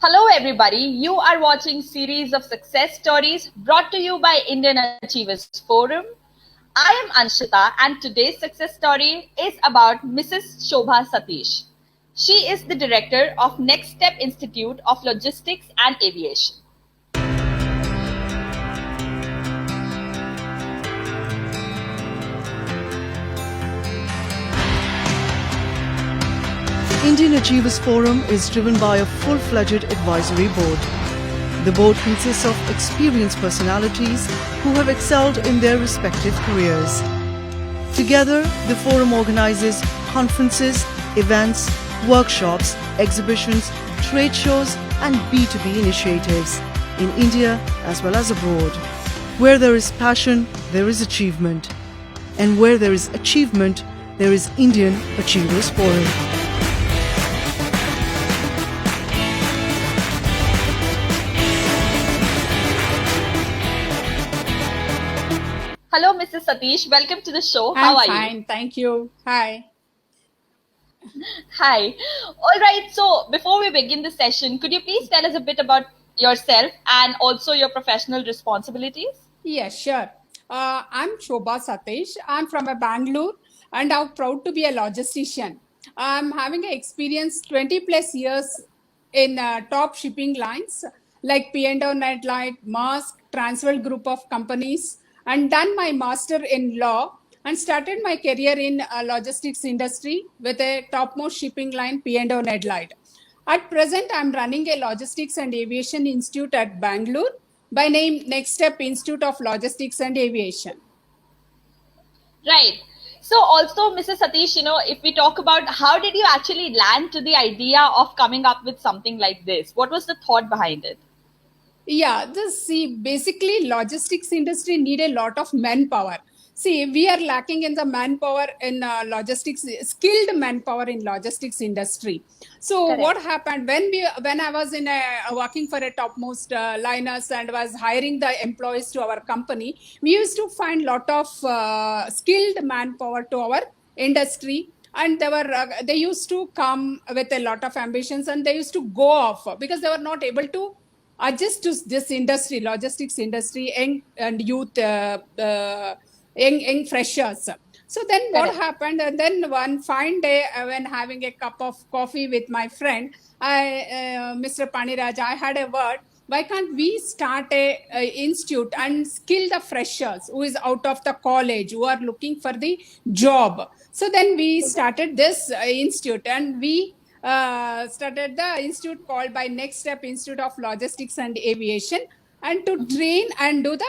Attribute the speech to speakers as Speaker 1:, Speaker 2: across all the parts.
Speaker 1: Hello everybody, you are watching series of success stories brought to you by Indian Achievers Forum. I am Anshita and today's success story is about Mrs. Shobha Satish. She is the director of Next Step Institute of Logistics and Aviation.
Speaker 2: Indian Achievers Forum is driven by a full-fledged advisory board. The board consists of experienced personalities who have excelled in their respective careers. Together, the forum organizes conferences, events, workshops, exhibitions, trade shows and B2B initiatives in India as well as abroad. Where there is passion, there is achievement. And where there is achievement, there is Indian Achievers Forum.
Speaker 1: Hello Mrs. Satish, welcome to the show.
Speaker 3: I'm
Speaker 1: How are
Speaker 3: fine,
Speaker 1: you?
Speaker 3: thank you. Hi.
Speaker 1: Hi. All right, so before we begin the session, could you please tell us a bit about yourself and also your professional responsibilities?
Speaker 3: Yes, sure. I'm Shobha Satish. I'm from a Bangalore and I'm proud to be a logistician. I'm having an experience 20 plus years in top shipping lines like P&O Netlight, Maersk, Transworld Group of companies, and done my master in law and started my career in logistics industry with a topmost shipping line P&O Netlight. At present, I'm running a logistics and aviation institute at Bangalore by name Next Step Institute of Logistics and Aviation.
Speaker 1: Right. So also, Mrs. Satish, if we talk about how did you actually land to the idea of coming up with something like this? What was the thought behind it?
Speaker 3: Yeah, basically logistics industry need a lot of manpower. See, we are lacking in the manpower in logistics, skilled manpower in logistics industry. So what
Speaker 1: Correct.
Speaker 3: happened when I was in working for a topmost liners and was hiring the employees to our company, we used to find lot of skilled manpower to our industry, and they used to come with a lot of ambitions and they used to go off because they were not able to adjust to this industry, logistics industry, young and youth, young freshers. So then what
Speaker 1: Correct.
Speaker 3: happened? And then one fine day, when having a cup of coffee with my friend, Mr. Paniraj, I had a word. Why can't we start a institute and skill the freshers who is out of the college, who are looking for the job? So then we started this institute, and we started the institute called by Next Step Institute of Logistics and Aviation, and to train and do the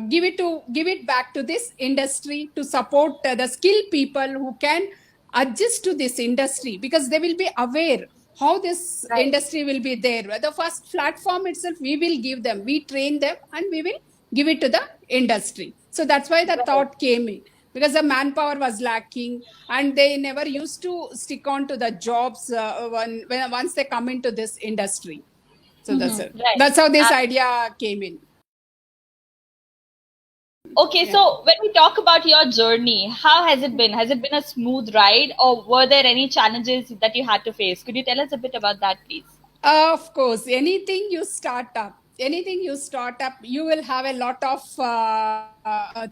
Speaker 3: give it back to this industry to support the skilled people who can adjust to this industry, because they will be aware how this
Speaker 1: Right.
Speaker 3: industry will be there. The first platform itself we will give them, we train them and we will give it to the industry. So that's why the
Speaker 1: Right.
Speaker 3: thought came in, because the manpower was lacking and they never used to stick on to the jobs when once they come into this industry. So that's it.
Speaker 1: Right.
Speaker 3: That's how this
Speaker 1: Uh,
Speaker 3: idea came in.
Speaker 1: okay,
Speaker 3: Yeah.
Speaker 1: so when we talk about your journey, how has it been? Has it been a smooth ride or were there any challenges that you had to face? Could you tell us a bit about that, please?
Speaker 3: Of course, anything you start up, you will have a lot of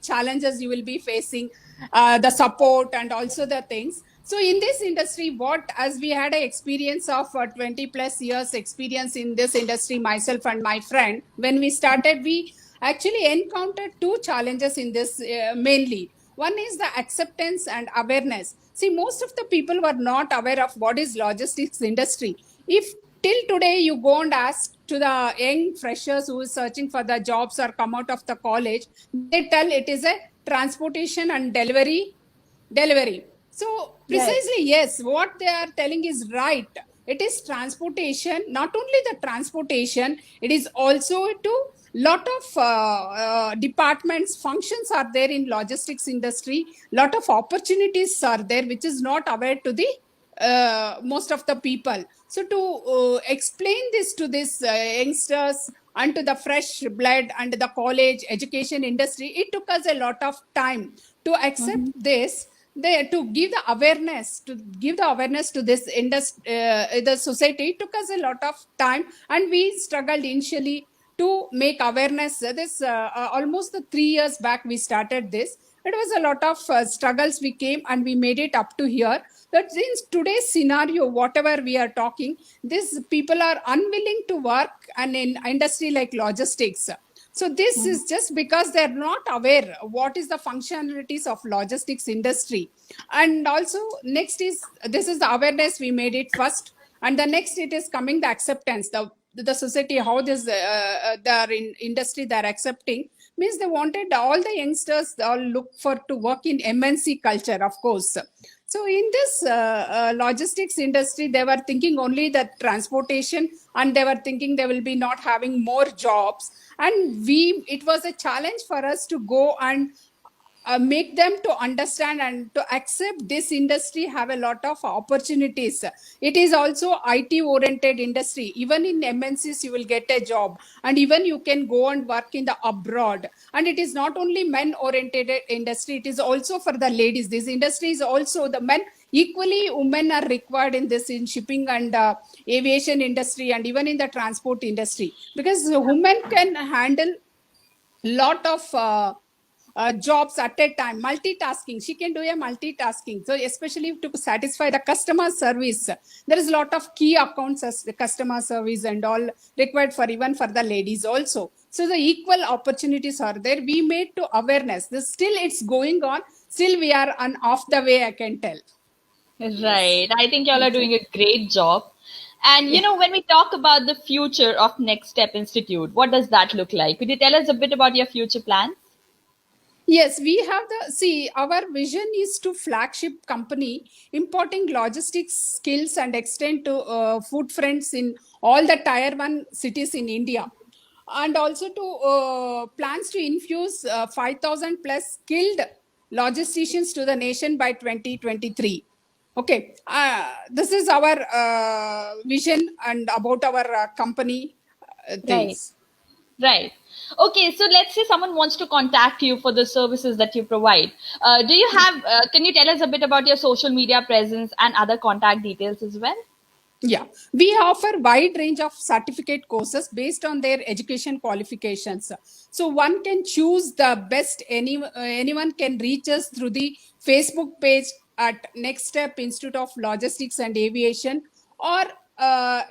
Speaker 3: challenges you will be facing, the support and also the things. So in this industry, as we had an experience of 20 plus years experience in this industry, myself and my friend, when we started, we actually encountered two challenges in this mainly. One is the acceptance and awareness. See, most of the people were not aware of what is logistics industry. If till today you go and ask to the young freshers who is searching for the jobs or come out of the college, they tell it is a transportation and delivery. So
Speaker 1: Right.
Speaker 3: precisely, yes, what they are telling is right. It is transportation, not only the transportation, it is also to lot of departments, functions are there in logistics industry, lot of opportunities are there which is not aware to the most of the people. So to explain this to these youngsters and to the fresh blood and the college education industry, it took us a lot of time to accept this. to give the awareness to this the society. It took us a lot of time, and we struggled initially to make awareness. This almost the 3 years back we started this. It was a lot of struggles we came, and we made it up to here. That in today's scenario, whatever we are talking, these people are unwilling to work and in industry like logistics. So this is just because they're not aware what is the functionalities of logistics industry. And also next is, this is the awareness, we made it first, and the next it is coming the acceptance, the society, how this their in industry they're accepting, means they wanted all the youngsters all look for to work in MNC culture, of course. So in this logistics industry, they were thinking only that transportation, and they were thinking they will be not having more jobs. And it was a challenge for us to go and make them to understand and to accept this industry have a lot of opportunities. It is also IT oriented industry. Even in MNCs you will get a job, and even you can go and work in the abroad. And it is not only men oriented industry, it is also for the ladies. This industry is also the men, equally women are required in this, in shipping and aviation industry, and even in the transport industry, because women can handle lot of jobs at a time, multitasking. She can do a multitasking. So especially to satisfy the customer service, there is a lot of key accounts as the customer service and all required for even for the ladies also. So the equal opportunities are there. We made to awareness. This still it's going on. Still we are on off the way, I can tell.
Speaker 1: Right. I think y'all are doing a great job. And when we talk about the future of Next Step Institute, what does that look like? Could you tell us a bit about your future plans?
Speaker 3: Yes, we have our vision is to flagship company importing logistics skills and extend to footprints in all the tier 1 cities in India. And also to plans to infuse 5,000 plus skilled logisticians to the nation by 2023. Okay, this is our vision and about our company
Speaker 1: Right.
Speaker 3: things.
Speaker 1: Right. Okay, so let's say someone wants to contact you for the services that you provide. Can you tell us a bit about your social media presence and other contact details as well?
Speaker 3: Yeah, we offer wide range of certificate courses based on their education qualifications. So one can choose the best. Anyone can reach us through the Facebook page at Next Step Institute of Logistics and Aviation, or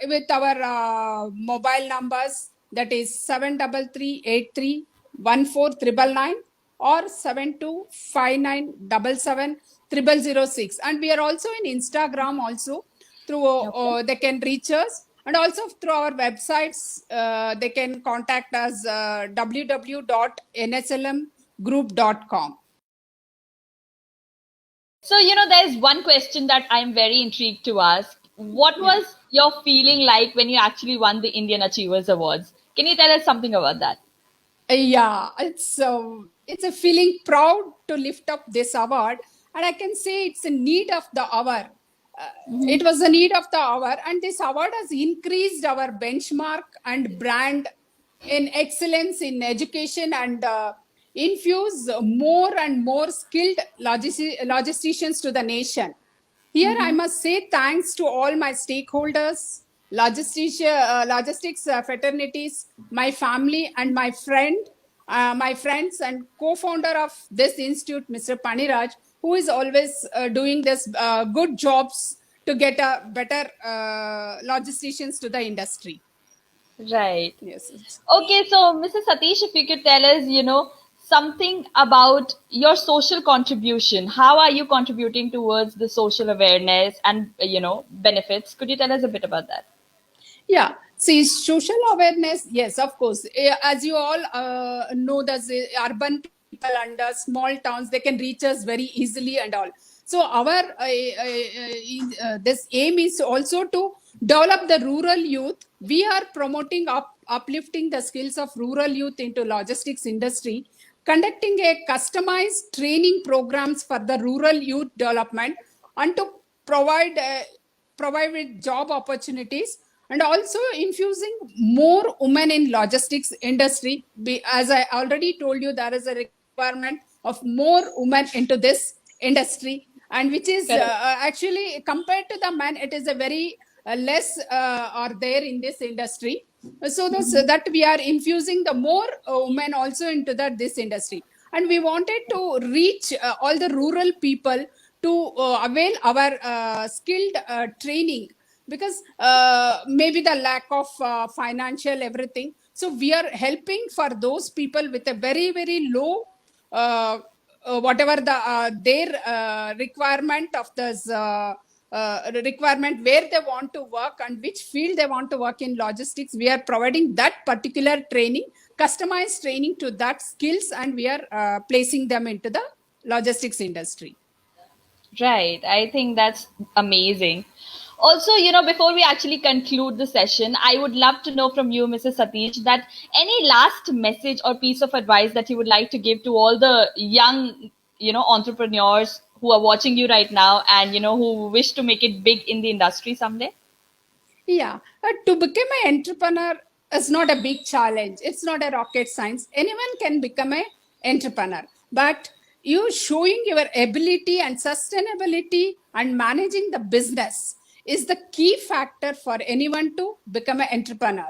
Speaker 3: with our mobile numbers, that is 733831499 or 7259770006. And we are also in Instagram also. Through
Speaker 1: Okay.
Speaker 3: they can reach us, and also through our websites they can contact us, www.nslmgroup.com.
Speaker 1: So, there's one question that I'm very intrigued to ask. What was your feeling like when you actually won the Indian Achievers Awards? Can you tell us something about that?
Speaker 3: Yeah, it's a feeling proud to lift up this award, and I can say it's a need of the hour. It was a need of the hour, and this award has increased our benchmark and brand in excellence in education, and infuse more and more skilled logisticians to the nation. Here, I must say thanks to all my stakeholders, logistics fraternities, my family, and my friends and co-founder of this institute, Mr. Paniraj, who is always doing this good jobs to get a better logisticians to the industry.
Speaker 1: Right.
Speaker 3: Yes.
Speaker 1: Okay, so Mrs. Satish, if you could tell us, something about your social contribution. How are you contributing towards the social awareness and, benefits? Could you tell us a bit about that?
Speaker 3: Yeah, see, social awareness, yes, of course. As you all know, that the urban people and small towns, they can reach us very easily and all. So our this aim is also to develop the rural youth. We are promoting uplifting the skills of rural youth into logistics industry, conducting a customized training programs for the rural youth development, and to provide with job opportunities, and also infusing more women in logistics industry. As I already told you, there is a requirement of more women into this industry. and which is
Speaker 1: Correct.
Speaker 3: actually compared to the men, it is a very less are there in this industry. So that we are infusing the more women also into this industry, and we wanted to reach all the rural people to avail our skilled training, because maybe the lack of financial everything. So we are helping for those people with a very low whatever their requirement of this requirement, where they want to work and which field they want to work in logistics. We are providing that particular training, customized training to that skills, and we are placing them into the logistics industry.
Speaker 1: Right. I think that's amazing. Also, before we actually conclude the session, I would love to know from you, Mrs. Satish, that any last message or piece of advice that you would like to give to all the young, entrepreneurs who are watching you right now and, who wish to make it big in the industry someday?
Speaker 3: Yeah, to become an entrepreneur is not a big challenge. It's not a rocket science. Anyone can become an entrepreneur, but you showing your ability and sustainability and managing the business is the key factor for anyone to become an entrepreneur.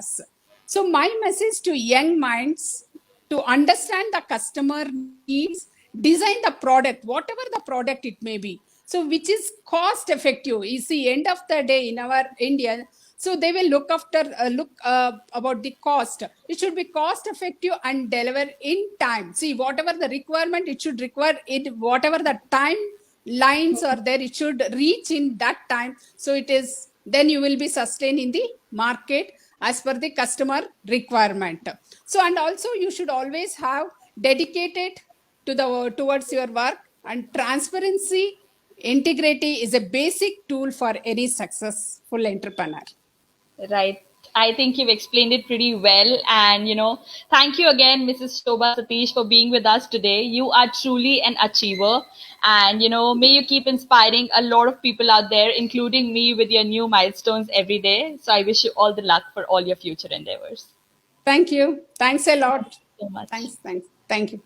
Speaker 3: So my message to young minds: to understand the customer needs, design the product, whatever the product it may be, so which is cost effective. You see, end of the day in our India, so they will look after about the cost. It should be cost effective and deliver in time. See, whatever the requirement, it should require it, whatever the time lines are there, it should reach in that time. So it is, then you will be sustained in the market as per the customer requirement. So, and also you should always have dedicated to the towards your work, and transparency, integrity is a basic tool for any successful entrepreneur.
Speaker 1: Right. I think you've explained it pretty well. And, thank you again, Mrs. Shobha Satish, for being with us today. You are truly an achiever. And, may you keep inspiring a lot of people out there, including me, with your new milestones every day. So I wish you all the luck for all your future endeavors.
Speaker 3: Thank you. Thanks a lot.
Speaker 1: So much.
Speaker 3: Thanks. Thank you.